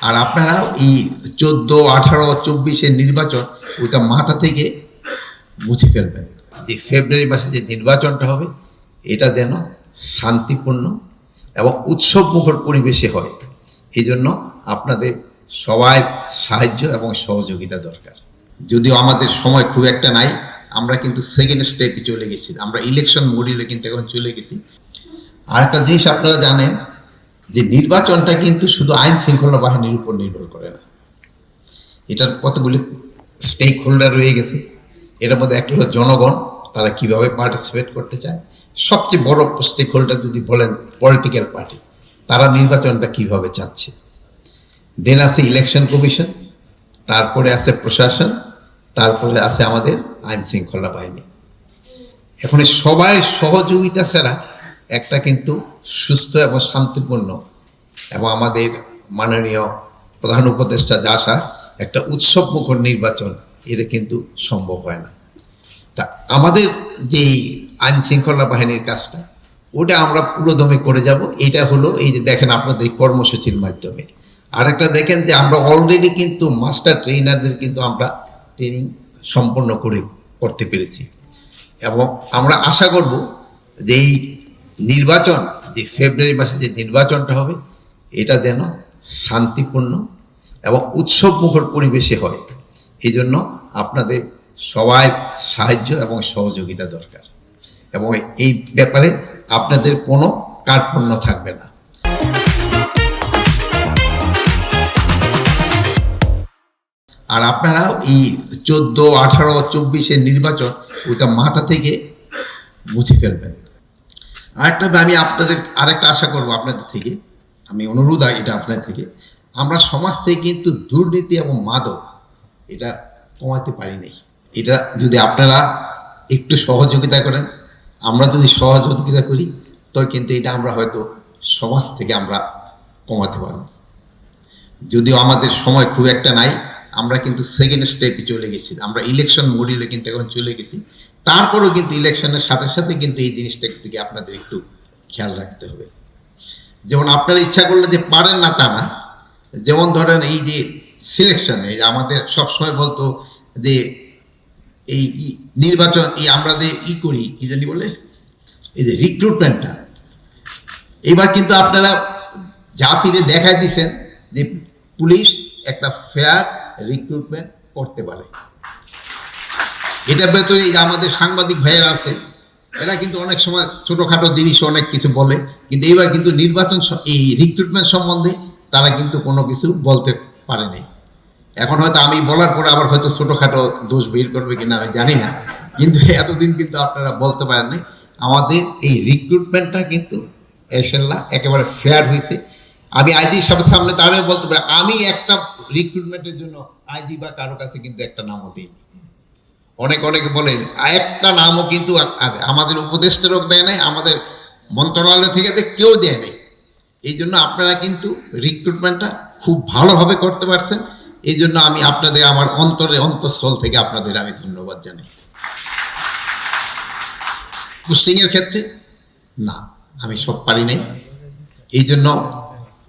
আর আপনারা এই 14, 18, 24-এর নির্বাচন ওইটা মাথা থেকে মুছে ফেলবেন। যে ফেব্রুয়ারি মাসে যে নির্বাচনটা হবে এটা যেন শান্তিপূর্ণ এবং উৎসবমুখর পরিবেশে হয়। এই জন্য আপনাদের সবাই সাহায্য এবং সহযোগিতা দরকার। যদিও আমাদের সময় খুব একটা নাই, আমরা কিন্তু সেকেন্ড স্টেপে চলে গেছি, আমরা ইলেকশন মডিউলে কিন্তু এখন চলে গেছি। আর একটা জিনিস আপনারা জানেন যে নির্বাচনটা কিন্তু শুধু আইন শৃঙ্খলা বাহিনীর উপর নির্ভর করে না, এটার কতগুলি স্টেক হোল্ডার রয়ে গেছে। এটার মধ্যে একটা হলো জনগণ, তারা কিভাবে পার্টিসিপেট করতে চায়। সবচেয়ে বড় স্টেক হোল্ডার যদি বলেন পলিটিক্যাল পার্টি, তারা নির্বাচনটা কিভাবে চাচ্ছে। দেন আছে ইলেকশন কমিশন, তারপরে আছে প্রশাসন, তারপরে আছে আমাদের আইন শৃঙ্খলা বাহিনী। এখন সবাই সহযোগিতা ছাড়া একটা কিন্তু সুস্থ এবং শান্তিপূর্ণ এবং আমাদের মাননীয় প্রধান উপদেষ্টা যা আসা একটা উৎসবমুখর নির্বাচন, এটা কিন্তু সম্ভব হয় না। তা আমাদের যেই আইন শৃঙ্খলা বাহিনীর কাজটা ওটা আমরা পুরোদমে করে যাব। এটা হলো এই যে দেখেন আপনাদের কর্মসূচির মাধ্যমে। আরেকটা দেখেন যে আমরা অলরেডি কিন্তু মাস্টার ট্রেনারদের কিন্তু আমরা ট্রেনিং সম্পন্ন করতে পেরেছি এবং আমরা আশা করব যে এই নির্বাচন যে ফেব্রুয়ারি মাসে যে নির্বাচনটা হবে এটা যেন শান্তিপূর্ণ এবং উৎসবমুখর পরিবেশে হয়। এই জন্য আপনাদের সবাই সাহায্য এবং সহযোগিতা দরকার এবং এই ব্যাপারে আপনাদের কোনো কার্পণ্য থাকবে না। আর আপনারা এই 14, 18, 24-এর নির্বাচন ওইটা মাথা থেকে মুছে ফেলবেন। আরেকটা আমি আপনাদের আরেকটা আশা করব আপনাদের থেকে, আমি অনুরোধ এটা আপনাদের থেকে, আমরা সমাজ থেকে কিন্তু দুর্নীতি এবং মাদক এটা কমাতে পারি নাই। এটা যদি আপনারা একটু সহযোগিতা করেন, আমরা যদি সহযোগিতা করি, তবে কিন্তু এটা আমরা হয়তো সমাজ থেকে আমরা কমাতে পারব। যদিও আমাদের সময় খুব একটা নাই, আমরা কিন্তু সেকেন্ড স্টেপে চলে গেছি, আমরা ইলেকশন মডিউলে কিন্তু এখন চলে গেছি। তারপরেও কিন্তু ইলেকশনের সাথে সাথে কিন্তু এই জিনিসটার দিকে আপনাদের একটু খেয়াল রাখতে হবে। যেমন আপনারা ইচ্ছা করলে যে পারেন না তা না, যেমন ধরেন এই যে সিলেকশন, এই যে আমাদের সবসময় বলতো যে এই নির্বাচন আমরা যে করি কি জানি বলে এই যে রিক্রুটমেন্টটা, এবার কিন্তু আপনারা জাতিরে দেখাই দিচ্ছেন যে পুলিশ একটা ফেয়ার রিক্রুটমেন্ট করতে পারে। এটার ভেতরে এই যে আমাদের সাংবাদিক ভাইয়েরা আছে, এরা কিন্তু অনেক সময় ছোটোখাটো জিনিস অনেক কিছু বলে, কিন্তু এবার কিন্তু নির্বাচন এই রিক্রুটমেন্ট সম্বন্ধে তারা কিন্তু কোনো কিছু বলতে পারে নাই। এখন হয়তো আমি বলার পরে আবার হয়তো ছোটোখাটো দোষ বের করবে কিনা আমি জানি না, কিন্তু এতদিন কিন্তু আপনারা বলতে পারেন নাই। আমাদের এই রিক্রুটমেন্টটা কিন্তু ইনশাআল্লাহ একেবারে ফেয়ার হয়েছে। আমি আইজি সাহেবের সামনে তারাও বলতে পারি, আমি একটা রিক্রুটমেন্টের জন্য আইজি বা কারো কাছে কিন্তু একটা নামও দিইনি। অনেকে বলে একটা নামও কিন্তু আমাদের উপদেষ্টারও দেয় নাই, আমাদের মন্ত্রণালয় থেকে কেউ দেয় নাই। এই জন্য আপনারা কিন্তু রিক্রুটমেন্টটা খুব ভালোভাবে করতে পারছেন। এই জন্য আমি আপনাদের আমার অন্তঃস্থল থেকে আপনাদের আমি ধন্যবাদ জানাই। পোস্টিংয়ের ক্ষেত্রে না, আমি সব পারি নাই, এই জন্য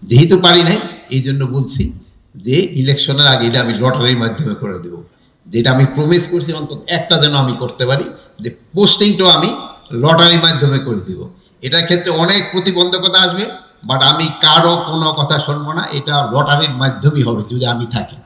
যেহেতু পারি নাই এই জন্য বলছি যে ইলেকশনের আগে এটা আমি লটারির মাধ্যমে করে দেব। যেটা আমি প্রমিস করছি অন্তত একটা যেন আমি করতে পারি, যে পোস্টিংটাও আমি লটারির মাধ্যমে করে দিব। এটার ক্ষেত্রে অনেক প্রতিবন্ধকতা আসবে, বাট আমি কারো কোনো কথা শুনবো না, এটা লটারির মাধ্যমেই হবে যদি আমি থাকি।